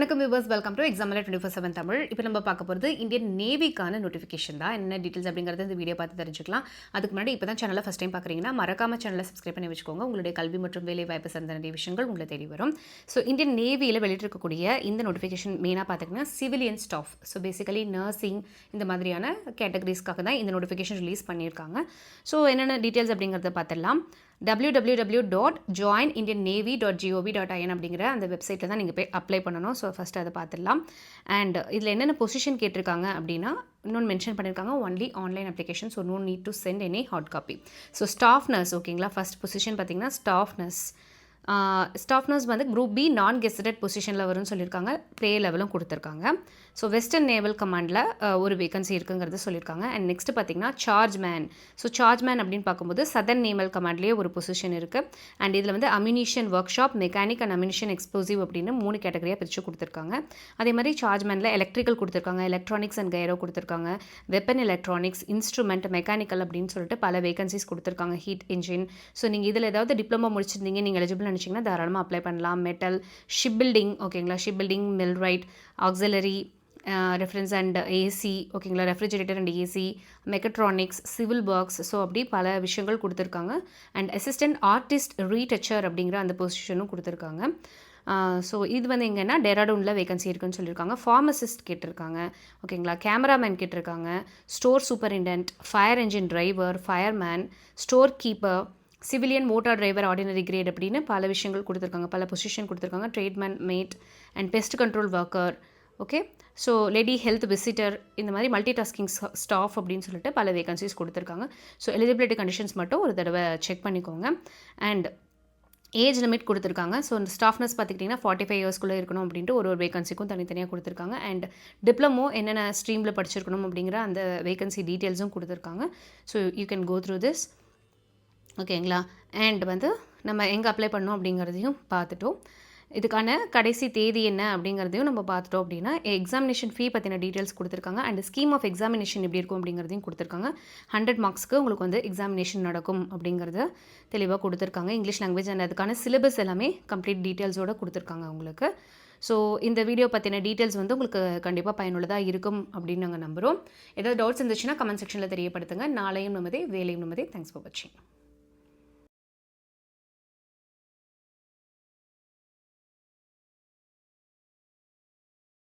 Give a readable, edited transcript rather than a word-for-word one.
வணக்கம் viewers, welcome to examiner 24/7 Tamil. இப்போ நம்ம பார்க்க போகிறது இந்தியன் நேவிக்கான நோட்டிஃபிகேஷன் தான். என்ன டீட்டெயில்ஸ் அப்படிங்கிறது இந்த வீடியோ பார்த்து தெரிஞ்சுக்கலாம். அதுக்கு முன்னாடி இப்போ தான் சேனலை ஃபஸ்ட் டைம் பார்க்குறீங்கன்னா மறக்காம சேனலை சப்ஸ்கிரைப் பண்ணி வச்சுக்கோங்க. உங்களுடைய கல்வி மற்றும் வேலை வாய்ப்பு சார்ந்த நிறைய விஷயங்கள் உங்களை தேடி வரும். ஸோ இந்தியன் நேவியில் வெளியிட்டிருக்கக்கூடிய இந்த நோட்டிஃபிகேஷன் மெயினாக பார்த்திங்கன்னா civilian staff, so basically nursing இந்த மாதிரியான கேட்டகரிஸ்க்காக தான் இந்த நோட்டிஃபிகேஷன் ரிலீஸ் பண்ணியிருக்காங்க. ஸோ என்னென்ன டீட்டெயில்ஸ் அப்படிங்கிறத பார்த்துடலாம். www.joinindiannavy.gov.in அப்படிங்கிற அந்த வெப்சைட்டில் தான் நீங்கள் போய் அப்ளை பண்ணணும். ஸோ ஃபஸ்ட்டு அதை பார்த்துடலாம். அண்ட் இதில் என்னென்ன பொசிஷன் கேட்டிருக்காங்க அப்படின்னா இன்னொன்று மென்ஷன் பண்ணியிருக்காங்க, only online application, so no need to send any hard copy. So staff nurse ஓகேங்களா. ஃபஸ்ட் பொசிஷன் பார்த்தீங்கன்னா ஸ்டாஃப் நர்ஸ் வந்து குரூப் பி நான் கெசடட் பொசிஷனில் வரும்னு சொல்லியிருக்காங்க. ப்ளே லெவலும் கொடுத்துருக்காங்க. ஸோ வெஸ்டர்ன் நேவல் கமாண்டில் ஒரு வேகன்சி இருக்குங்கிறது சொல்லியிருக்காங்க. அண்ட் நெக்ஸ்ட் பார்த்தீங்கன்னா charge man. So charge man அப்படின்னு பார்க்கும்போது சதர்ன் நேவல் கமாண்ட்லேயே ஒரு பொசிஷன் இருக்குது. அண்ட் இதில் வந்து ammunition work shop, mechanic and ammunition explosive அப்படின்னு 3 கேட்டகரியாக பிரித்து கொடுத்துருக்காங்க. அதே மாதிரி சார்ஜ் மேனில் எலக்ட்ரிக்கல் கொடுத்துருக்காங்க, எலக்ட்ரானிக்ஸ் அண்ட் கைரோ கொடுத்துருக்காங்க, வெப்பன் எலக்ட்ரானிக்ஸ், இன்ஸ்ட்ருமெண்ட், மெக்கானிக்கல் அப்படின்னு சொல்லிட்டு பல வேகன்சிஸ் கொடுத்துருக்காங்க. Heat engine. ஸோ நீங்கள் இதில் ஏதாவது டிப்ளமோ முடிச்சிருந்தீங்க, நீங்கள் எலிஜிபிள் நினச்சிங்கன்னா தாராளமாக அப்ளை பண்ணலாம். மெட்டல், ஷிப் பில்டிங் ஓகேங்களா, ship building, millwright, auxiliary, reference and AC ஓகேங்களா, refrigerator and AC, mechatronics, civil works, so அப்படி பல விஷயங்கள் கொடுத்துருக்காங்க. அண்ட் அசிஸ்டன்ட் ஆர்டிஸ்ட் ரீடச்சர் அப்படிங்கிற அந்த பொசிஷனும் கொடுத்துருக்காங்க. ஸோ இது வந்து எங்கன்னா டெராடூனில் வேகன்சி இருக்குன்னு சொல்லியிருக்காங்க. ஃபார்மசிஸ்ட் கேட்டிருக்காங்க ஓகேங்களா, கேமராமேன் கேட்டிருக்காங்க, store superintendent, fire engine driver, fireman, store keeper, civilian motor driver ordinary grade அப்படின்னு பல விஷயங்கள் கொடுத்துருக்காங்க, பல பொசிஷன் கொடுத்துருக்காங்க. Tradesman, mate and pest control worker okay. So lady health visitor, இந்த மாதிரி மல்டி டாஸ்கிங் ஸ்டாஃப் அப்படின்னு சொல்லிட்டு பல வேகன்சிஸ் கொடுத்துருக்காங்க. ஸோ எலிஜிபிலிட்டி கண்டிஷன்ஸ் மட்டும் ஒரு தடவை செக் பண்ணிக்கோங்க. அண்ட் ஏஜ் லிமிட் கொடுத்துருக்காங்க. ஸோ இந்த ஸ்டாஃப் நர்ஸ் பார்த்துக்கிட்டிங்கன்னா 45 இயர்ஸ்க்குள்ளே இருக்கணும் அப்படின்ட்டு ஒரு வேகன்சிக்கும் தனித்தனியாக கொடுத்துருக்காங்க. அண்ட் டிப்ளமோ என்னென்ன ஸ்ட்ரீமில் படிச்சிருக்கணும் அப்படிங்கிற அந்த வேகன்சி டீட்டெயில்ஸும் கொடுத்துருக்காங்க. So you can go through this ஓகேங்களா. அண்ட் வந்து நம்ம எங்கே அப்ளை பண்ணோம் அப்படிங்கிறதையும் பார்த்துட்டோம். இதுக்கான கடைசி தேதி என்ன அப்படிங்கிறதையும் நம்ம பார்த்துட்டோம். அப்படின்னா எக்ஸாமினேஷன் ஃபீ பற்றின டீட்டெயில்ஸ் கொடுத்துருக்காங்க. அண்ட் ஸ்கீம் ஆஃப் எக்ஸாமினேஷன் எப்படி இருக்கும் அப்படிங்கிறதையும் கொடுத்துருக்காங்க. 100 மார்க்ஸ்க்கு உங்களுக்கு வந்து எக்ஸாமினேஷன் நடக்கும் அப்படிங்கிறத தெளிவாக கொடுத்துருக்காங்க. இங்கிலீஷ் லாங்குவேஜ் அண்ட் அதுக்கான சிலபஸ் எல்லாமே கம்ப்ளீட் டீட்டெயில்ஸோடு கொடுத்துருக்காங்க உங்களுக்கு. ஸோ இந்த வீடியோ பற்றின டீட்டெயில்ஸ் வந்து உங்களுக்கு கண்டிப்பாக பயனுள்ளதாக இருக்கும் அப்படின்னு நாங்கள் நம்புகிறோம். ஏதாவது டவுட்ஸ் இருந்துச்சுன்னா கமெண்ட் செக்ஷனில் தெரியப்படுத்துங்க. நாளையும் நமதே, வேலையும் நமதே. தேங்க்ஸ் ஃபார் வாட்சிங்.